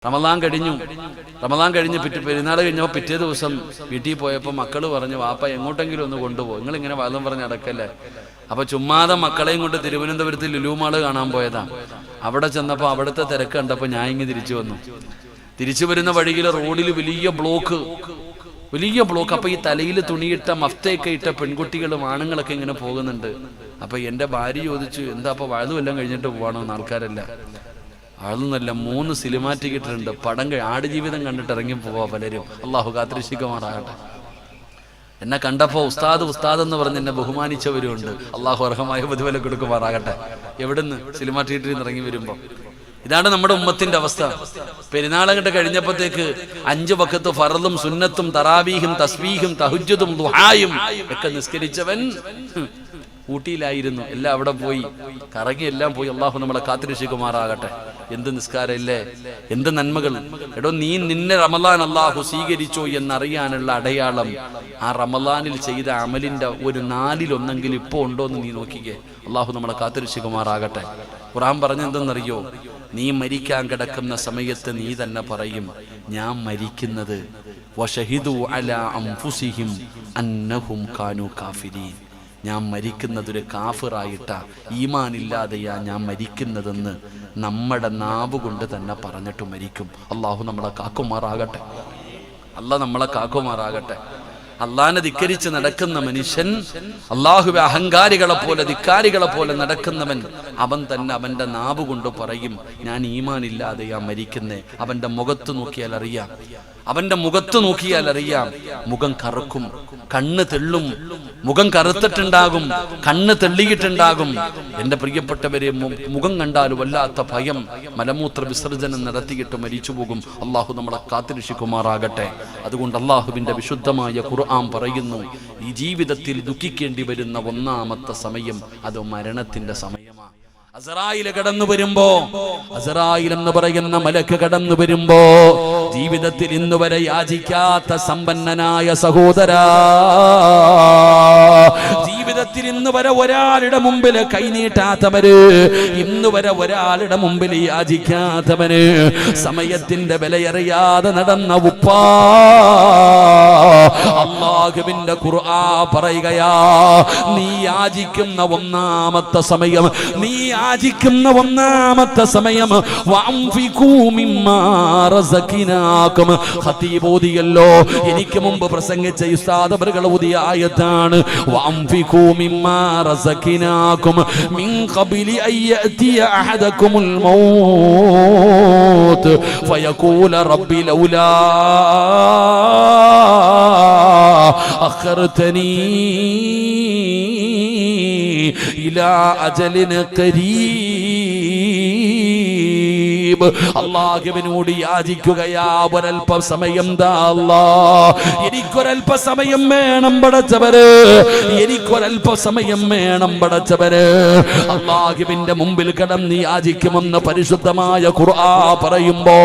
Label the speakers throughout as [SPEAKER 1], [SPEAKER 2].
[SPEAKER 1] റമദാൻ കഴിഞ്ഞ് പെരുന്നാൾ കഴിഞ്ഞപ്പോൾ പിറ്റേ ദിവസം വീട്ടിൽ പോയപ്പോൾ മക്കൾ പറഞ്ഞു, വാപ്പ എങ്ങോട്ടെങ്കിലും ഒന്ന് കൊണ്ടുപോകും, നിങ്ങളിങ്ങനെ വാദം പറഞ്ഞ് നടക്കല്ലേ. അപ്പൊ ചുമ്മാതെ മക്കളെയും കൊണ്ട് തിരുവനന്തപുരത്ത് ലുലു മാള് കാണാൻ പോയതാ. അവിടെ ചെന്നപ്പോൾ അവിടുത്തെ തിരക്ക് കണ്ടപ്പോൾ ഞാൻ ഇങ്ങ് തിരിച്ചു വന്നു. തിരിച്ചു വരുന്ന വഴിയിൽ റോഡിൽ വലിയ ബ്ലോക്ക്. അപ്പൊ ഈ തലയിൽ തുണിയിട്ട മഫ്തയൊക്കെ ഇട്ട പെൺകുട്ടികളും ആണുങ്ങളൊക്കെ ഇങ്ങനെ പോകുന്നുണ്ട്. അപ്പൊ എന്റെ ഭാര്യ ചോദിച്ചു, എന്താ അപ്പൊ വഴുതുമെല്ലാം കഴിഞ്ഞിട്ട് പോവാണോ നാൾക്കാരല്ല? അതൊന്നല്ല, 3 സിനിമാ ടിക്കറ്റ് ഉണ്ട്. ആടുജീവിതം കണ്ടിട്ട് ഇറങ്ങി പോവാ പലരും. അള്ളാഹു കാത്തിരക്ഷിക്കുമാറാകട്ടെ. എന്നെ കണ്ടപ്പോ ഉസ്താദ് എന്ന് പറഞ്ഞ് എന്നെ ബഹുമാനിച്ചവരുണ്ട്. അള്ളാഹു അർഹമായ പ്രതിഫല കൊടുക്കുമാറാകട്ടെ. എവിടുന്ന്? സിനിമാ തിയേറ്ററിൽ നിന്ന് ഇറങ്ങി വരുമ്പോ. ഇതാണ് നമ്മുടെ ഉമ്മത്തിന്റെ അവസ്ഥ. പെരുന്നാളങ്ങട്ട് കഴിഞ്ഞപ്പോഴത്തേക്ക് 5 വഖത്ത് ഫർളും സുന്നത്തും തറാവീഹും തസ്ബീഹും തഹജ്ജുദും ദുആയും ഒക്കെ നിസ്കരിച്ചവൻ ഊട്ടിയിലായിരുന്നു. എല്ലാം അവിടെ പോയി കറങ്ങി, എല്ലാം പോയി. അള്ളാഹു നമ്മളെ കാത്തിരക്ഷിക്കുമാറാകട്ടെ. എന്ത് നിസ്കാരമില്ലേ, എന്ത് നന്മകൾ! എടോ, നിന്നെ റമളാൻ അള്ളാഹു സ്വീകരിച്ചോ എന്നറിയാനുള്ള അടയാളം ആ റമളാനിൽ ചെയ്ത അമലിന്റെ ഒരു 4-1 ഇപ്പോ ഉണ്ടോ എന്ന് നീ നോക്കിക്കേ. അള്ളാഹു നമ്മളെ കാത്തിരക്ഷിക്കുമാറാകട്ടെ. ഖുർആൻ പറഞ്ഞെന്തെന്നറിയോ? നീ മരിക്കാൻ കിടക്കുന്ന സമയത്ത് നീ തന്നെ പറയും, ഞാൻ മരിക്കുന്നത് വശഹിദു അലാ അൻഫുസിഹിം അന്നഹും കാനൂ കാഫിരീൻ. ഞാൻ മരിക്കുന്നതൊരു കാഫിറായിട്ടാ, ഈമാനില്ലാതെയാ ഞാൻ മരിക്കുന്നതെന്ന് നമ്മുടെ നാവ് കൊണ്ട് തന്നെ പറഞ്ഞിട്ട് മരിക്കും. അള്ളാഹു നമ്മളെ കാക്കുമാറാകട്ടെ. നമ്മളെ കാക്കുമാറാകട്ടെ. അള്ളാഹിനെ ധിക്കരിച്ച് നടക്കുന്ന മനുഷ്യൻ, അള്ളാഹുവെ അഹങ്കാരികളെ പോലെ ധിക്കാരികളെ പോലെ നടക്കുന്നവൻ, അവൻ തന്നെ അവന്റെ നാവ് കൊണ്ട് പറയും, ഞാൻ ഈമാനില്ലാതെയാ മരിക്കുന്നേ. അവന്റെ മുഖത്ത് നോക്കിയാൽ അറിയാം. മുഖം കറുക്കും, കണ്ണ് തെള്ളും. മുഖം കറുത്തിട്ടുണ്ടാകും, കണ്ണ് തെള്ളിയിട്ടുണ്ടാകും. എന്റെ പ്രിയപ്പെട്ടവരെ, മുഖം കണ്ടാൽ വല്ലാത്ത ഭയം. മലമൂത്ര വിസർജനം നടത്തിയിട്ട് മരിച്ചു പോകും. അള്ളാഹു നമ്മളെ കാത്തിരക്ഷിക്കുമാറാകട്ടെ. അതുകൊണ്ട് അള്ളാഹുവിന്റെ വിശുദ്ധമായ ഖുർആൻ പറയുന്നു, ഈ ജീവിതത്തിൽ ദുഃഖിക്കേണ്ടി വരുന്ന 1-ാമത്തെ സമയം അത് മരണത്തിന്റെ സമയമാണ്. അസ്റായീൽ കടന്നു വരുമ്പോ, അസ്റായീൽ എന്ന് പറയുന്ന മലക്ക് കടന്നു വരുമ്പോ, ജീവിതത്തിൽ ഇന്ന് വരെ യാചിക്കാത്ത സമ്പന്നനായ സഹോദരാ, ജീവിതത്തിൽ ഇന്ന് വരെ ഒരാളുടെ മുമ്പിൽ കൈനീട്ടാത്തവര്, ഇന്ന് വരെ ഒരാളുടെ മുമ്പിൽ യാചിക്കാത്തവന്, സമയത്തിന്റെ വിലയറിയാതെ നടന്ന ഉപ്പാ, അല്ലാഹുവിന്റെ ഖുർആൻ പറയുകയാ, നീ യാചിക്കുന്ന 1-ാമത്തെ സമയം, നീ യാചിക്കുന്ന 1-ാമത്തെ സമയം, വഅൻഫിഖൂ മിമ്മാ റസഖനാകും. ഖതീബ് ഓതിയല്ലോ, എനിക്ക് മുമ്പ് പ്രസംഗിച്ച ഉസ്താദ് അവറുകൾ ഓതിയ ആയത്താണ്. വഅൻഫിഖൂ മിമ്മാ റസഖനാകും മിൻ ഖബ്ലി അൻ യഅതിയ അഹദകുമുൽ മൗത്ത് ഫയഖൂല റബ്ബി ലൗലാ അഖർതനീ ഇലാ അജലിൻ ഖരീബ്. അല്ലാഹുവിനോട് യാചിക്കുകയാ, ഒരൽപ്പം സമയം താ അല്ലാഹ്, എനിക്കൊരൽപ്പ സമയം വേണം പടച്ചവര്, എനിക്കൊരൽപ്പ സമയം വേണം പടച്ചവര്. അല്ലാഹുവിന്റെ മുമ്പിൽ കടന്ന് യാചിക്കുമെന്ന് പരിശുദ്ധമായ ഖുർആൻ പറയുമ്പോ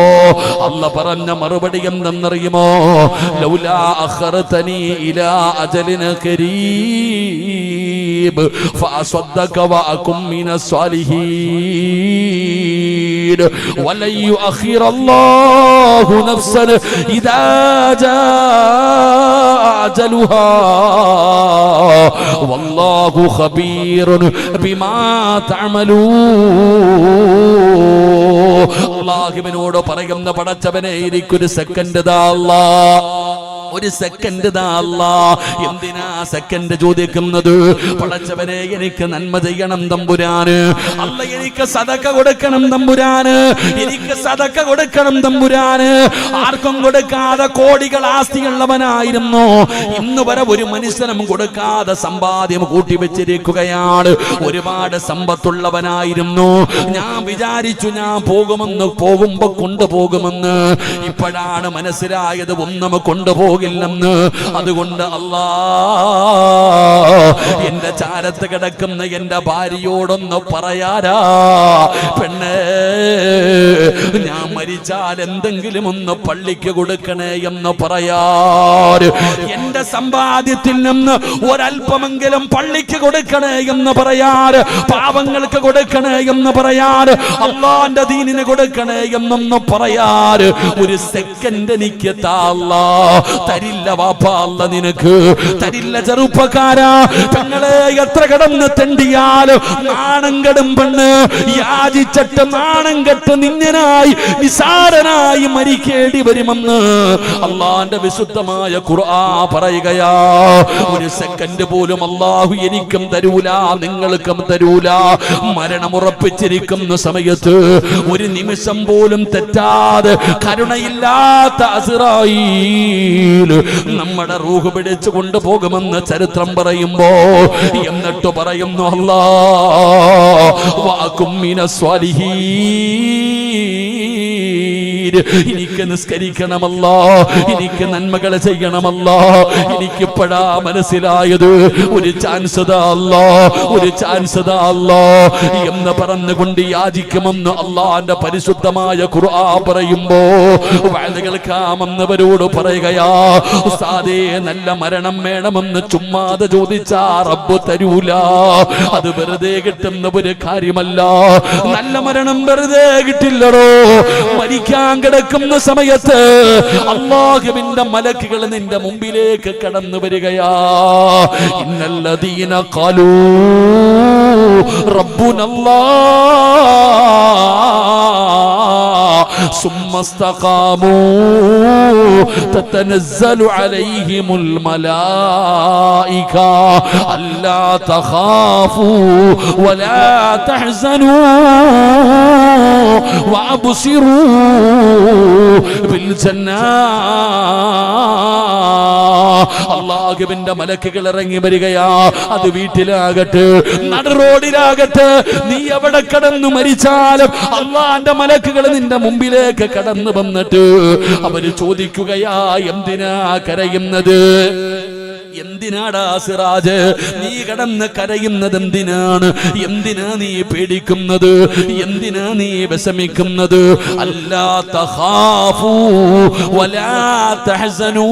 [SPEAKER 1] അല്ലാഹ് പറഞ്ഞ മറുപടി എന്തെന്നറിയുമോ? ലൗലാ അഖർതനീ ഇലാ അജലിൻ ഖരീബ് ഫഅസ്വദ്ദക വഅകും മിനസ് സ്വാലിഹീൻ വലൻ യുഅഖിറല്ലാഹു നഫ്സൻ ഇദാ ജാഅ അജലുഹാ വല്ലാഹു ഖബീറുൻ ബിമാ തഅമലൂൻ. അല്ലാഹുവിനോട് പറയുന്ന പടച്ചവനെ, എനിക്കൊരു സെക്കൻഡ് താ അല്ലാഹ്, ഒരു സെക്കൻഡ് താ അല്ലാഹ്. എന്തിനാ സെക്കൻഡ് ചോദിക്കുന്നത്? പടച്ചവനെ, എനിക്ക് നന്മ ചെയ്യണം തമ്പുരാന്. അല്ല, എനിക്ക് സദഖ കൊടുക്കണം തമ്പുരാന്, എനിക്ക് സദഖ കൊടുക്കണം തമ്പുരാന്. ആർക്കും കൊടുക്കാതെ കോടികൾ ആസ്തിയുള്ളവനായിരുന്നു. ഇന്ന് വരെ ഒരു മനുഷ്യനും കൊടുക്കാതെ സമ്പാദ്യം കൂട്ടിവെച്ചിരിക്കുകയാണ്. ഒരുപാട് സമ്പത്തുള്ളവനായിരുന്നു. ഞാൻ വിചാരിച്ചു ഞാൻ പോകുമ്പോ കൊണ്ടുപോകുമെന്ന്. ഇപ്പോഴാണ് മനസ്സിലായത് ഒന്നും കൊണ്ടുപോകില്ലെന്ന്. അതുകൊണ്ട് അല്ലാഹ്, എന്റെ ചാരത്ത് കിടക്കുന്ന എന്റെ ഭാര്യയോടൊന്ന് പറയാരാ, പെണ്ണേ ഞാൻ മരിച്ചാൽ എന്തെങ്കിലും ഒന്ന് പള്ളിക്ക് കൊടുക്കണേ എന്ന് പറയാറ്, എന്റെ സമ്പാദ്യത്തിൽ നിന്ന് ഒരല്പമെങ്കിലും പള്ളിക്ക് കൊടുക്കണേ എന്ന് പറയാറ്, പാവങ്ങൾക്ക് കൊടുക്കണേ എന്ന് പറയാറ്, അള്ളാന്റെ ദീനിന് കൊടുക്കണേ എന്നൊന്ന് പറയാറ്. ഒരു സെക്കൻഡ് എനിക്ക് താല്ലാ തരില്ല വാപ്പാ, അല്ല നിനക്ക് തരില്ല ചെറുപ്പക്കാരാ. പെങ്ങളെ എത്ര കടന്ന് തെണ്ടിയാലും നാണം കെടും പെണ്ണ്, യാചിച്ചിട്ട് നാണം കെട്ട് നിന്യനായി നിസാരനായി മരിക്കേണ്ടി വരുമെന്ന് അള്ളാന്റെ വിശുദ്ധമായ ഖുർആൻ പറയുകയാ. ഒരു സെക്കൻഡ് പോലും അള്ളാഹു എനിക്കും തരൂല, നിങ്ങൾക്കും തരൂല. മരണം ഉറപ്പിച്ചിരിക്കുന്ന സമയത്ത് ഒരു നിമിഷം പോലും തെറ്റാതെ കരുണയില്ലാത്ത അസ്റായീൽ നമ്മുടെ റൂഹ് പിടിച്ചു കൊണ്ടുപോകുമെന്ന് ചരിത്രം പറയുമ്പോ എന്നിട്ട് പറയുന്നു അല്ലാഹ് വഅകും മിനസ് സ്വാലിഹീൻ, എനിക്ക് നിസ്കരിക്കണമല്ലോ, എനിക്ക് നന്മകൾ ചെയ്യണമല്ലോ. എനിക്കിപ്പോഴാ മനസ്സിലായത് ഒരു ചാൻസ് താ അല്ലാ, ഒരു ചാൻസ് താ അല്ലാ എന്ന് പറഞ്ഞുകൊണ്ട് യാചിക്കുമെന്ന് അള്ളാന്റെ പരിശുദ്ധമായ ഖുർആൻ പറയുമ്പോ വഅദ് കേൾക്കാമെന്നവരോട് പറയുകയാ, ഉസ്താദേ നല്ല മരണം വേണമെന്ന് ചുമ്മാതെ ചോദിച്ചാ റബ്ബ് തരൂല. അത് വെറുതെ കിട്ടുന്ന ഒരു കാര്യമല്ല. നല്ല മരണം വെറുതെ കിട്ടില്ലടോ. മരിക്കാൻ കിടക്കുന്ന സമയത്ത് അല്ലാഹുവിന്റെ മലക്കുകൾ നിന്റെ മുമ്പിലേക്ക് കടന്നു വരികയാ. ഇന്നല്ലദീന ഖാലൂ റബ്ബുനല്ലാഹ് സുമ്മസ്തഖാമൂ തതനസ്സലു അലൈഹിമുൽ മലായിക അല്ലാ തഖാഫൂ വലാ തഹ്സനൂ വഅബ്സിറൂ ബിൽ ജന്നാ. അല്ലാഹുവിന്റെ മലക്കുകൾ ഇറങ്ങി വരികയാ. അത് വീട്ടിലാകട്ടെ നട റോഡിലാകട്ടെ, നീ എവിടെ കടന്നു മരിച്ചാലും അള്ളാന്റെ മലക്കുകൾ നിന്റെ മുമ്പിലേക്ക് കടന്നു വന്നിട്ട് അവര് ചോദിക്കുകയാ, എന്തിനാ കരയുന്നത്? എന്തിനാടാ സിറാജ് നീ കടന്ന് കരയുന്നത്? എന്തിനാണ്? എന്തിനാ നീ പേടിക്കുന്നത്? എന്തിനാ നീ വിഷമിക്കുന്നത്? അല്ലാ തഖാഫൂ വലാ തഹ്സനൂ.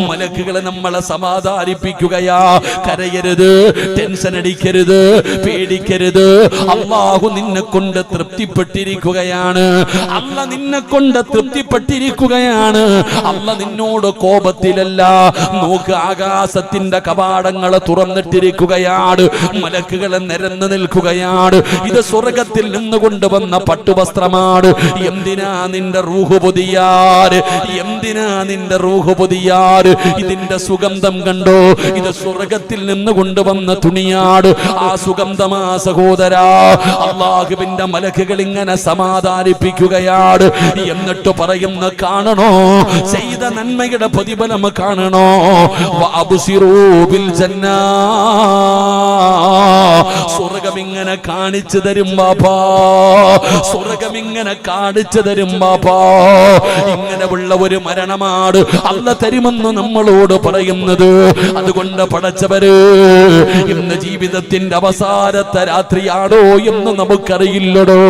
[SPEAKER 1] മലക്കുകളെ നമ്മളെ സമാധാനിപ്പിക്കുകയാ. കരയരുത്, ടെൻഷൻ അടിക്കരുത്, പേടിക്കരുത്. അല്ലാഹു നിന്നെ കൊണ്ട് തൃപ്തിപ്പെട്ടിരിക്കുകയാണ്. അല്ല നിന്നെ കൊണ്ട് തൃപ്തിപ്പെട്ടിരിക്കുകയാണ്. അല്ല നിന്നോട് കോപത്തിലല്ല. നോക്ക്, ആകാശത്തിന്റെ കവാടങ്ങൾ തുറന്നിട്ടിരിക്കുകയാണ്. മലക്കുകൾ നിരന്നു നിൽക്കുകയാണ്. ഇത് സ്വർഗത്തിൽ നിന്ന് കൊണ്ടുവന്ന പട്ടുവസ്ത്രമാണ്. എന്തിനാ നിന്റെ റൂഹ് പൊതിയാറ്? എന്തിനാ നിന്റെ റൂഹ് പൊതിയാറ്? ഇതിന്റെ സുഗന്ധം കണ്ടോ? ഇത് സ്വർഗത്തിൽ നിന്ന് കൊണ്ടുവന്ന തുണിയാണ്. ആ സുഗന്ധമാ സഹോദരാ അല്ലാഹുവിന്റെ മലക്കുകൾ ഇങ്ങനെ സമാധാനിപ്പിക്കുകയാണ്. എന്നിട്ട് പറയുന്ന കാണണോ, ചെയ്ത നന്മയുടെ പ്രതിഫലം കാണണോ? വഅബ്സിറൂ ബിൽ ജന്നാ. സ്വർഗ്ഗം ഇങ്ങനെ കാണിച്ചു തരും ബാപ്പാ, സ്വർഗ്ഗം ഇങ്ങനെ കാണിച്ചു തരും ബാപ്പാ. ഇങ്ങനെയുള്ള ഒരു മരണമാണ് അല്ല തരുമെന്ന് നമ്മളോട് പറയുന്നത്. അതുകൊണ്ട് പടച്ചവര് ഇന്ന് ജീവിതത്തിന്റെ അവസാനത്തെ രാത്രിയാണോ എന്ന് നമുക്കറിയില്ലടോ.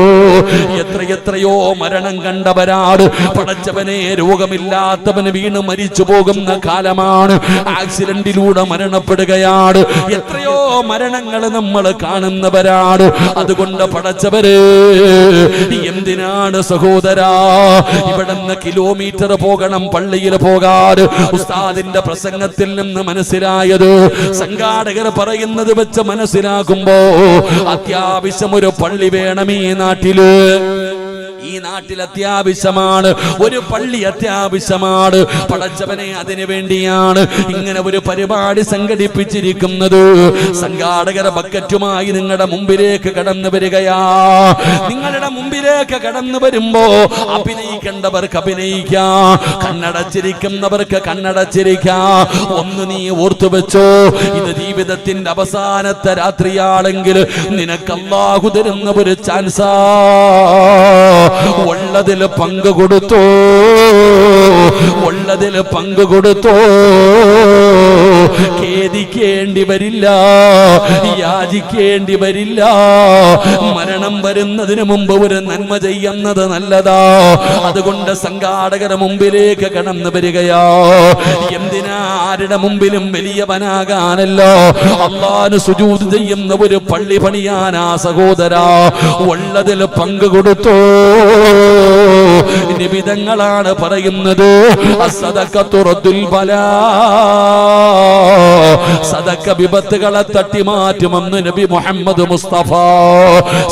[SPEAKER 1] എത്രയെത്രയോ മരണം കണ്ടവരാണ്. പടച്ചവനെ രോഗമില്ലാത്തവന് വീണ് മരിച്ചു പോകുന്ന കാലമാണ്. ആക്സിഡന്റിലൂടെ മരണപ്പെടുകയാണ്. എത്രയോ മരണങ്ങൾ നമ്മൾ കാണുന്നവരാണ്. അതുകൊണ്ട് പടച്ചവര് എന്തിനാണ് സഹോദരാ ഇവിടുന്ന് കിലോമീറ്റർ പോകണം പള്ളിയിൽ പോകാറ്? ഉസ്താദിന്റെ പ്രസംഗത്തിൽ നിന്ന് മനസ്സിലായത്, സംഘാടകർ പറയുന്നത് വെച്ച് മനസ്സിലാക്കുമ്പോ അത്യാവശ്യം ഒരു പള്ളി വേണം ഈ നാട്ടില്. ഈ നാട്ടിൽ അത്യാവശ്യമാണ്, ഒരു പള്ളി അത്യാവശ്യമാണ്. പടച്ചവനെ അതിനു വേണ്ടിയാണ് ഇങ്ങനെ ഒരു പരിപാടി സംഘടിപ്പിച്ചിരിക്കുന്നത്. സംഘാടകർ ബക്കറ്റുമായി നിങ്ങളുടെ മുമ്പിലേക്ക് കടന്നു വരികയാ. നിങ്ങളുടെ മുമ്പിലേക്ക് കടന്നു വരുമ്പോ അഭിനയിക്കേണ്ടവർക്ക് അഭിനയിക്കാം, കണ്ണടച്ചിരിക്കുന്നവർക്ക് കണ്ണടച്ചിരിക്കാം. ഒന്ന് നീ ഓർത്തു വെച്ചോ, ഇത് ജീവിതത്തിന്റെ അവസാനത്തെ രാത്രിയാണെങ്കിൽ നിനക്ക് അല്ലാഹു തരുന്ന ഒരു ചാൻസാ. ഉള്ളതിൽ പങ്ക് കൊടുത്തോ, ഉള്ളതിൽ പങ്ക് കൊടുത്തോ. ഖേദിക്കേണ്ടി വരില്ല, യാചിക്കേണ്ടി വരില്ല. മരണം വരുന്നതിന് മുമ്പ് ഒരു നന്മ ചെയ്യുന്നത് നല്ലതാ. അതുകൊണ്ട് സംഘാടകരുടെ മുമ്പിലേക്ക് കടന്നു വരികയാ. എന്തിനാ? ആരുടെ മുമ്പിലും വലിയവനാകാനല്ല, അല്ലാഹുവിന് സുജൂദ് ചെയ്യുന്ന ഒരു പള്ളി പണിയാനാ സഹോദരാ. ഉള്ളതിൽ പങ്ക് കൊടുത്തോ. നിബിധങ്ങളാണ് പറയുന്നത്, അസ്സദഖത്തു റദ്ദുൽ ബലാ, സദഖ വിപത്തുകളെ തട്ടിമാറ്റുമെന്ന് നബി മുഹമ്മദ് മുസ്തഫ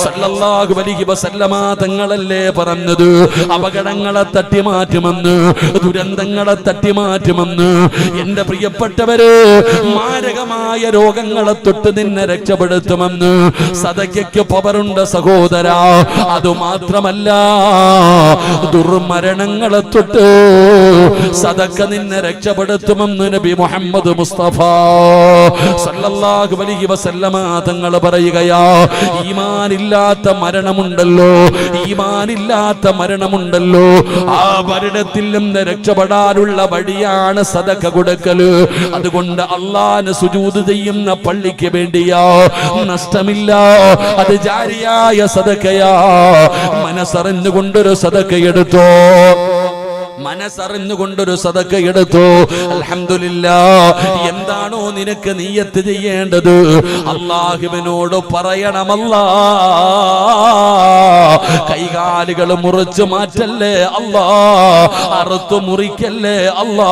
[SPEAKER 1] സല്ലല്ലാഹു അലൈഹി വസല്ലമ തങ്ങളല്ലേ പറഞ്ഞത്. അപകടങ്ങളെ തട്ടിമാറ്റുമെന്ന്, ദുരന്തങ്ങളെ തട്ടിമാറ്റുമെന്ന്. എന്റെ പ്രിയപ്പെട്ടവര്, മാരകമായ രോഗങ്ങളെ തൊട്ട് നിന്നെ രക്ഷപ്പെടുത്തുമെന്ന് സദഖയ്ക്ക് പവറുണ്ട് സഹോദരാ. അതുമാത്രമല്ല, ദുർമരണങ്ങളെ തൊട്ട് സദഖ നിന്നെ രക്ഷപ്പെടുത്തുമെന്ന് നബി മുഹമ്മദ് മുസ്തഫ സല്ലല്ലാഹു അലൈഹി വസല്ലമ തങ്ങൾ പറയുകയാ. ഈമാനില്ലാത്ത മരണമുണ്ടല്ലോ, ഈമാനില്ലാത്ത മരണമുണ്ടല്ലോ, ആ മരണത്തിൽ നിന്ന് രക്ഷപ്പെടാനുള്ള വഴിയാണ് സദഖ കൊടുക്കല്. അതുകൊണ്ട് അല്ലാഹുവിന് സുജൂദ് ചെയ്യുന്ന പള്ളിക്ക് വേണ്ടിയാ, നഷ്ടമില്ല. അത് ജാരിയായ സദഖയാ. മനസ്സറിഞ്ഞുകൊണ്ടൊരു സദഖ എടുത്തോ, മനസ്സറിഞ്ഞുകൊണ്ടൊരു സദഖ എടുത്തു. അൽഹംദുലില്ലാഹ്. എന്താണോ നിനക്ക് നിയ്യത്ത് ചെയ്യേണ്ടത്, അല്ലാഹുവിനോട് പറയണമല്ലാ. കൈകാലുകൾ മുറിച്ചു മാറ്റല്ലേ അല്ലാ, അറുത്തു മുറിക്കല്ലേ അല്ലാ.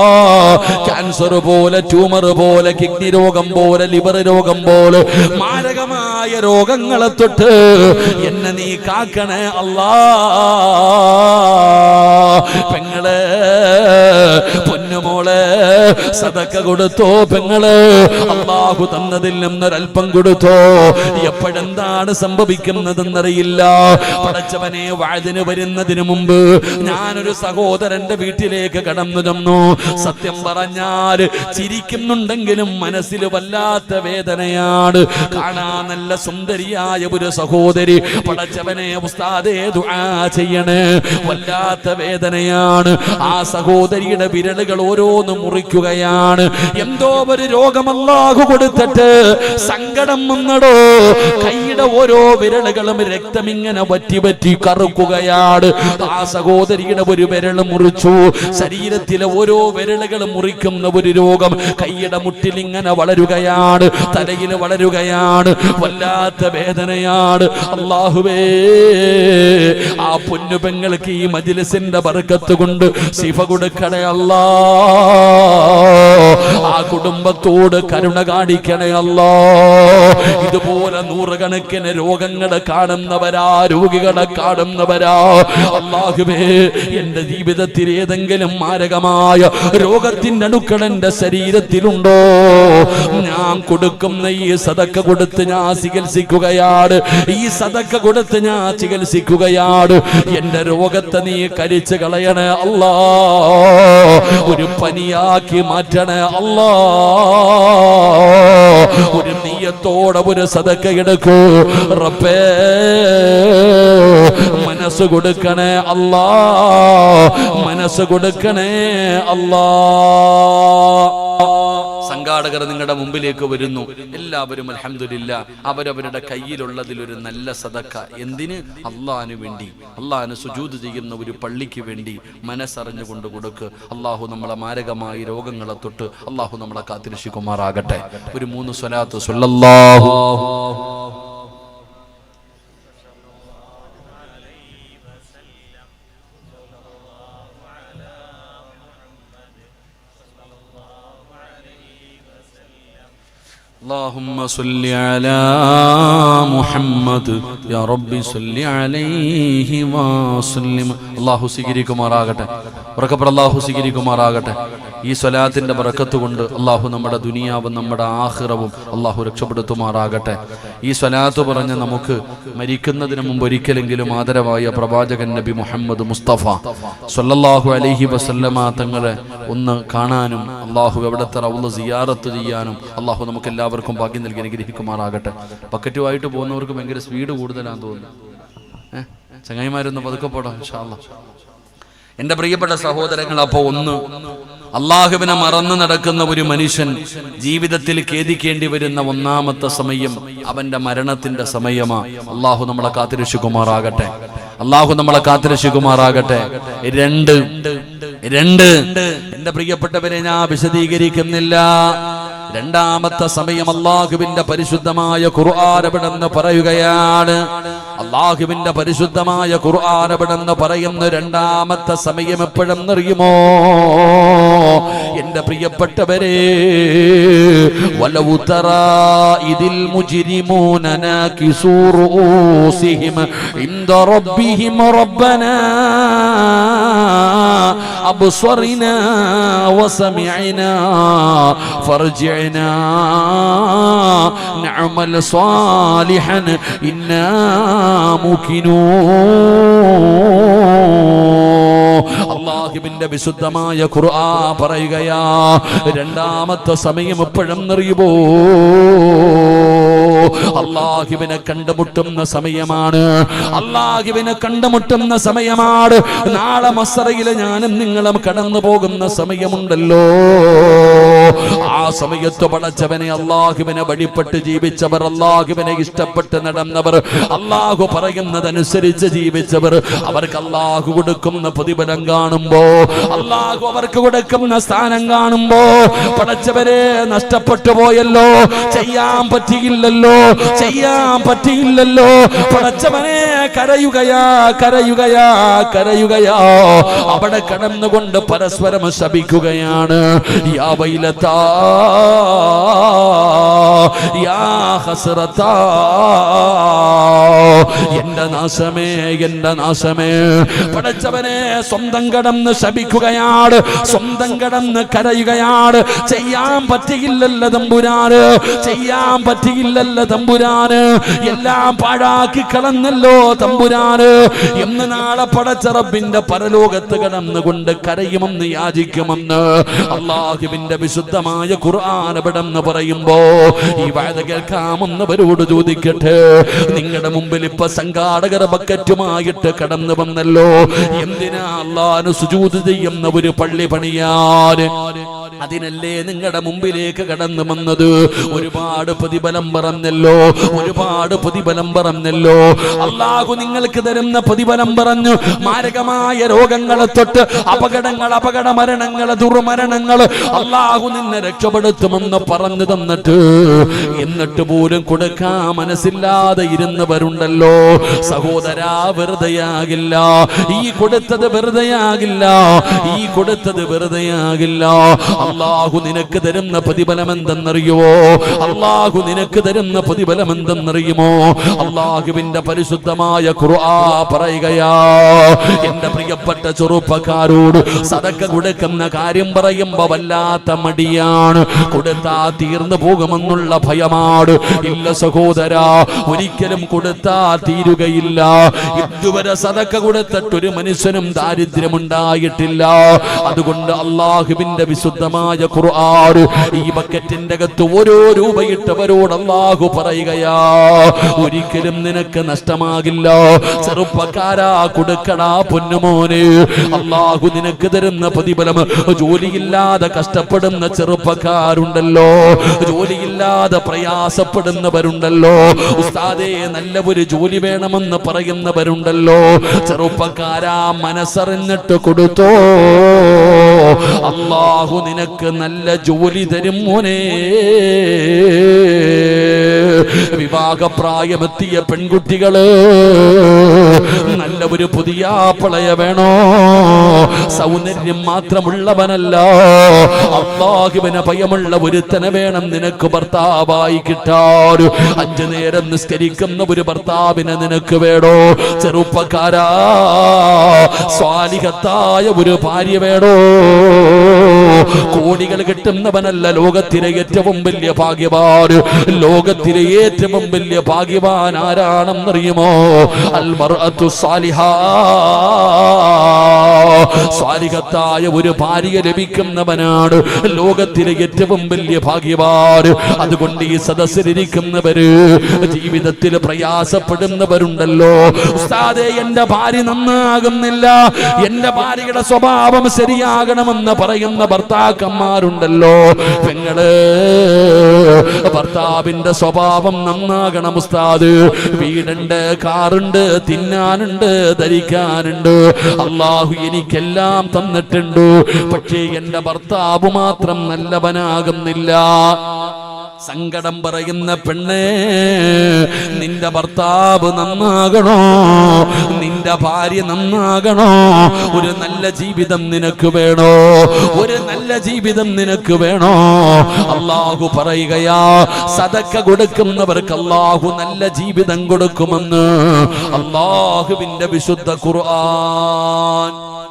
[SPEAKER 1] ക്യാൻസർ പോലെ, ട്യൂമർ പോലെ, കിഡ്നി രോഗം പോലെ, ലിവർ രോഗം പോലെ മാരകമായ രോഗങ്ങളെ തൊട്ട് എന്നെ നീ കാക്കണേ അല്ലാ. പെങ്ങളെ, പൊന്നുമോളെ, സദഖ കൊടുത്തോ പെങ്ങളെ. അല്ലാഹു തന്നതിൽ നിന്നൊരൽപ്പം കൊടുത്തോ. എപ്പോഴെന്താണ് സംഭവിക്കുന്നതെന്നറിയില്ല. പടച്ചവനെ, വഅദിന് വരുന്നതിന് മുമ്പ് ഞാനൊരു സഹോദരന്റെ വീട്ടിലേക്ക് കടന്നു ചെന്നു. സത്യം പറഞ്ഞാൽ ചിരിക്കുന്നുണ്ടെങ്കിലും മനസ്സിൽ വല്ലാത്ത വേദനയാണ്. കാണാൻ നല്ല സുന്ദരിയായ ഒരു സഹോദരി. പടച്ചവനെ, ഉസ്താദേ ദുആ ചെയ്യണേ. വല്ലാത്ത വേദനയാണ്. ആ സഹോദരിയുടെ വിരലുകൾ ഓരോന്നും മുറിക്കുകയാണ്. എന്തോ ഒരു രോഗം അല്ലാഹു കൊടുത്തിട്ട് സങ്കടം വന്നടോ. കൈയുടെ ഓരോ വിരലുകളും രക്തം ഇങ്ങനെ വറ്റി വറ്റി കറുക്കുകയാണ്. ആ സഹോദരിയുടെ ഒരു വിരൽ മുറിച്ചു. ശരീരത്തിലെ ഓരോ വിരലുകൾ മുറിക്കുന്ന ഒരു രോഗം കൈയുടെ മുട്ടിൽ ഇങ്ങനെ വളരുകയാണ്, തലയിൽ വളരുകയാണ്. വല്ലാത്ത വേദനയാണ്. അല്ലാഹുവേ, ആ പൊന്നു പെങ്ങൾക്ക് ഈ മജ്‌ലിസിന്റെ ബർക്കത്ത് കൊണ്ട് ശിഫ കൊടുക്കണേ അല്ലാ. ആ കുടുംബത്തോട് കരുണ കാണിക്കണേ അല്ലാ. ഇതുപോലെ നൂറുകണക്കിന് രോഗങ്ങളെ കാണുന്നവരാ, രോഗികളെ കാണുന്നവരാ. അല്ലാഹുവേ, എന്റെ ജീവിതത്തിൽ ഏതെങ്കിലും മാരകമായ രോഗത്തിന്റെ അണുക്കൾ എന്റെ ശരീരത്തിലുണ്ടോ, ഞാൻ കൊടുക്കുന്ന ഈ സദഖ കൊടുത്ത് ഞാൻ ചികിത്സിക്കുകയാണ്. ഈ സദഖ കൊടുത്ത് ഞാൻ ചികിത്സിക്കുകയാണ്. എന്റെ രോഗത്തെ നീ കരിച്ചു കളയണേ അല്ലാ. ഒരു പനിയാക്കി മാറ്റണേ അല്ലാ. ഒരു നിയ്യത്തോടെ ഒരു സദഖ എടുക്കൂ റബ്ബേ. മനസ്സ് കൊടുക്കണേ അല്ലാ, മനസ്സ് കൊടുക്കണേ അല്ലാ. സംഘാടകർ നിങ്ങളുടെ മുമ്പിലേക്ക് വരുന്നു. എല്ലാവരും അൽഹംദുലില്ലാഹ് അവരവരുടെ കയ്യിലുള്ളതിൽ ഒരു നല്ല സദഖ. എന്തിന്? അല്ലാഹുവിന് വേണ്ടി, അല്ലാഹുവിന് സുജൂദ് ചെയ്യുന്ന ഒരു പള്ളിക്ക് വേണ്ടി മനസ്സറിഞ്ഞുകൊണ്ട് കൊടുക്ക്. അല്ലാഹു നമ്മളെ മാരകമായ രോഗങ്ങളെ തൊട്ട് അല്ലാഹു നമ്മളെ കാത്തിരക്ഷിക്കുമാറാകട്ടെ. ഒരു 3 സ്വലാത്ത് സ്വല്ലല്ലാഹു اللهم صل على محمد يا ربي صل عليه وسلم. അല്ലാഹു സ്വീകരിക്കുമാറാകട്ടെ. ബറക്കത്ത് അല്ലാഹു സ്വീകരിക്കുമാറാകട്ടെ. ഈ സ്വലാത്തിന്റെ ബറക്കത്ത് കൊണ്ട് അല്ലാഹു നമ്മുടെ ദുനിയാവും നമ്മുടെ ആഖിറവും അല്ലാഹു രക്ഷപ്പെടുത്തുമാറാകട്ടെ. ഈ സ്വലാത്ത് പറഞ്ഞ് നമുക്ക് മരിക്കുന്നതിന് മുമ്പ് ഒരിക്കലെങ്കിലും ആദരവായ പ്രവാചകൻ നബി മുഹമ്മദ് മുസ്തഫ സ്വല്ലല്ലാഹു അലൈഹി വസല്ലമ തങ്ങളെ ഒന്ന് കാണാനും അല്ലാഹു എവിടത്തെ റൗള സിയാറത്ത് ചെയ്യാനും അല്ലാഹു നമുക്ക് എല്ലാവർക്കും ഭാഗ്യം നൽകി അനുഗ്രഹിക്കുമാറാകട്ടെ. ബക്കറ്റുമായിട്ട് പോകുന്നവർക്ക് ഭയങ്കര സ്പീഡ് കൂടുതലാണെന്ന് തോന്നുന്നു. ചങ്ങായിമാരൊന്ന് പതുക്കെ പോടാം ഇൻഷാ അല്ലാഹ്. എന്റെ പ്രിയപ്പെട്ട സഹോദരങ്ങൾ, അപ്പോ ഒന്ന്, അള്ളാഹുവിനെ മറന്നു നടക്കുന്ന ഒരു മനുഷ്യൻ ജീവിതത്തിൽ ഖേദിക്കേണ്ടി വരുന്ന ഒന്നാമത്തെ സമയം അവന്റെ മരണത്തിന്റെ സമയമാ. അള്ളാഹു നമ്മളെ കാത്തുരക്ഷിക്കുമാറാകട്ടെ. അള്ളാഹു നമ്മളെ കാത്തുരക്ഷിക്കുമാറാകട്ടെ. രണ്ട് എന്റെ പ്രിയപ്പെട്ടവരെ, ഞാൻ വിശദീകരിക്കുന്നില്ല. രണ്ടാമത്തെ സമയം അള്ളാഹുവിന്റെ പരിശുദ്ധമായ ഖുർആൻ എവിടെന്ന് പറയുകയാണ്. അള്ളാഹുവിന്റെ പരിശുദ്ധമായ ഖുർആൻ എവിടെന്ന് പറയുന്ന രണ്ടാമത്തെ സമയം എപ്പോഴെന്നറിയുമോ? എന്റെ പ്രിയപ്പെട്ടവരെ, വലൗ തറാ ഇദിൽ മുജ്രിമൂന നാകിസൂ റൂസിഹിം ഇൻദ റബ്ബിഹിം റബ്ബനാ അബ്സർനാ വസമിഅനാ ഫർജിഅനാ നഅമൽ സാലിഹൻ ഇന്നാ അള്ളാഹുവിന്റെ വിശുദ്ധമായ ഖുർആൻ പറയുകയാ, രണ്ടാമത്തെ സമയം എപ്പോഴെന്നറിയുമോ? അള്ളാഹുവിനെ കണ്ടുമുട്ടുന്ന സമയമാണ്. അള്ളാഹുവിനെ കണ്ടുമുട്ടുന്ന സമയമാണ്. നാളെ മസ്റയിൽ ഞാനും നിങ്ങളും കടന്നു പോകുന്ന സമയമുണ്ടല്ലോ. ആ സമയത്ത് പടച്ചവനെ, അള്ളാഹുവിനെ വഴിപ്പെട്ട് ജീവിച്ചവർ, അള്ളാഹുവിനെ ഇഷ്ടപ്പെട്ട് നടന്നവർ, അള്ളാഹു പറയുന്നതനുസരിച്ച് ജീവിച്ചവർ, അവർക്ക് അള്ളാഹു കൊടുക്കുന്ന പ്രതിഫലം കാണുമ്പോ, അള്ളാഹു അവർക്ക് കൊടുക്കുന്ന സ്ഥാനം കാണുമ്പോ, പടച്ചവരെ നഷ്ടപ്പെട്ടു പോയല്ലോ, ചെയ്യാൻ പറ്റിയില്ലല്ലോ, ചെയ്യാൻ പറ്റിയില്ലല്ലോ, പടച്ചവനെ കരയുകയാ കരയുകയാ കരയുകയാ. അവിടെ കടന്നുകൊണ്ട് പരസ്പരം ശപിക്കുകയാണ്. യാ വൈലതാ യാ ഹസ്റതാ, എന്റെ നാശമേ എന്റെ നാശമേ. പടച്ചവനെ സ്വന്തം കടന്ന് ശപിക്കുകയാണ്, സ്വന്തം കടന്ന് കരയുകയാണ്. ചെയ്യാൻ പറ്റിയില്ലല്ലോ തമ്പുരാന്, ചെയ്യാൻ പറ്റിയില്ലല്ലോ തമ്പുരാന്, എല്ലാം പാഴാക്കി കളഞ്ഞല്ലോ തമ്പുരാന് എന്ന് നാളെ പടച്ച റബ്ബിന്റെ പരലോകത്ത് കടന്നുകൊണ്ട് കരയുമെന്ന് യാചിക്കുമെന്ന് അള്ളാഹുവിന്റെ വിശുദ്ധമായ ഖുർആൻ എവിടെന്ന് പറയുമ്പോ, ഈ വാഴ കേൾക്കാമെന്നവരോട് ചോദിക്കട്ടെ, നിങ്ങളുടെ മുമ്പിൽ ഇപ്പൊ സംഘാടകർ ബക്കറ്റുമായിട്ട് കടന്നു വന്നല്ലോ, എന്തിനാ അള്ളാഹുവിന് സുജൂദ് ചെയ്യുന്ന ഒരു പള്ളി പണിയാൻ? അതിനല്ലേ നിങ്ങളുടെ മുമ്പിലേക്ക് കടന്നു വന്നത്? ഒരുപാട് പ്രതിഫലം പറഞ്ഞല്ലോ, ഒരുപാട് പ്രതിഫലം പറഞ്ഞല്ലോ. അള്ളാഹു നിങ്ങൾക്ക് തരുന്ന പ്രതിഫലം പറഞ്ഞു. മാരകമായ രോഗങ്ങളെ തൊട്ട് അപകടങ്ങൾ, അപകട മരണങ്ങൾ, ദുർമരണങ്ങൾ അള്ളാഹു നിന്നെ രക്ഷപ്പെടുത്തുമെന്ന് പറഞ്ഞു തന്നിട്ട്, എന്നിട്ട് പോലും കൊടുക്കാൻ മനസ്സില്ലാതെ ഇരുന്നവരുണ്ടല്ലോ. സഹോദരാ, വെറുതെയാകില്ല ഈ കൊടുത്തത്, വെറുതെയാകില്ല ഈ കൊടുത്തത്, വെറുതെയാകില്ല. അള്ളാഹു നിനക്ക് തരുന്ന പ്രതിഫലം എന്തെന്നറിയുമോ? അള്ളാഹു നിനക്ക് തരുന്ന പ്രതിഫലം എന്തെന്നറിയുമോ? അള്ളാഹുവിന്റെ പരിശുദ്ധമായ ഖുർആൻ പറയുകയാ, എന്റെ പ്രിയപ്പെട്ട ചെറുപ്പക്കാരോട് സദക്ക കൊടുക്കുന്ന കാര്യം പറയുമ്പോ വല്ലാത്ത മടിയാണ്. കൊടുത്താ തീർന്നു പോകുമെന്നുള്ള ഭയമാണ്. ഇല്ല സഹോദരാ, ഒരിക്കലും കൊടുത്താ തീരുകയില്ല. ഇതുവരെ സദക്ക കൊടുത്തിട്ടൊരു മനുഷ്യനും ദാരിദ്ര്യമുണ്ടായിട്ടില്ല. അതുകൊണ്ട് അള്ളാഹുവിന്റെ വിശുദ്ധമായ ഖുർആൻ ഈ ബക്കറ്റിന്റെ അകത്ത് ഓരോ രൂപയിട്ടവരോട് അള്ളാഹു പറയുകയാ, ഒരിക്കലും നിനക്ക് നഷ്ടമാകില്ല. ചെറുപ്പക്കാരാ, കൊടുക്കടാ പൊന്നുമോനെ. അള്ളാഹു നിനക്ക് തരുന്ന പ്രതിഫലം. ജോലിയില്ലാതെ കഷ്ടപ്പെടുന്ന ചെറുപ്പക്കാരുണ്ടല്ലോ, ജോലിയില്ലാതെ പ്രയാസപ്പെടുന്നവരുണ്ടല്ലോ, ഉസ്താദേ നല്ല ഒരു ജോലി വേണമെന്ന് പറയുന്നവരുണ്ടല്ലോ. ചെറുപ്പക്കാരാ, മനസ്സറിഞ്ഞിട്ട് കൊടുത്തോ, അള്ളാഹു നിനക്ക് നല്ല ജോലി തരും മോനെ. വിവാഹപ്രായമെത്തിയ പെൺകുട്ടികള്, നല്ല ഒരു പുതിയ പളയ വേണോ? സൗന്ദര്യം മാത്രമുള്ളവനല്ല, അല്ലാഹുവിനെ ഭയമുള്ള ഒരുത്തനെ വേണം നിനക്ക് ഭർത്താവായി കിട്ടാൻ. 5 നേരം നിസ്കരിക്കുന്ന ഒരു ഭർത്താവിനെ നിനക്ക് വേണോ? ചെറുപ്പക്കാരാ, സ്വാലിഹത്തായ ഒരു ഭാര്യ വേണോ? കോടികൾ കിട്ടുന്നവനല്ല ലോകത്തിലെ ഏറ്റവും വലിയ ഭാഗ്യവാൻ. ലോകത്തിലെ ഏറ്റവും വലിയ ഭാഗ്യവാൻ ആരാണെന്നറിയുമോ? അൽ മർഅത്തു സാലിഹ,
[SPEAKER 2] സ്വാലിഹത്തായ ഒരു ഭാര്യ ലഭിക്കുന്നവനാണ് ലോകത്തിലെ ഏറ്റവും വലിയ ഭാഗ്യവാൻ. അതുകൊണ്ട് ഈ സദസ്സിലിരിക്കുന്നവര് ജീവിതത്തിൽ പ്രയാസപ്പെടുന്നവരുണ്ടല്ലോ, ഉസ്താദേ എന്റെ ഭാര്യ നന്നാകുന്നില്ല, എന്റെ ഭാര്യയുടെ സ്വഭാവം ശരിയാകണമെന്ന് പറയുന്ന ഭർത്താക്കന്മാരുണ്ടല്ലോ. പെങ്ങള്, ഭർത്താവിന്റെ സ്വഭാവം നന്നാകണം ഉസ്താദ്. വീടുണ്ട്, കാറുണ്ട്, തിന്നാനുണ്ട്, ധരിക്കാനുണ്ട്, അള്ളാഹു എനിക്കെല്ലാം തന്നിട്ടുണ്ട്. പക്ഷേ എന്റെ ഭർത്താവ് മാത്രം നല്ലവനാകുന്നില്ല. സങ്കടം പറയുന്ന പെണ്ണേ, നിന്റെ ഭർത്താവ് നന്നാകണോ, നിന്റെ ഭാര്യ നന്നാകണോ? ഒരു നല്ല ജീവിതം നിനക്ക് വേണോ? ഒരു നല്ല ജീവിതം നിനക്ക് വേണോ? അള്ളാഹു പറയുകയാ, സദക്ക കൊടുക്കുന്നവർക്ക് അള്ളാഹു നല്ല ജീവിതം കൊടുക്കുമെന്ന് അള്ളാഹുവിന്റെ വിശുദ്ധ ഖുർആൻ.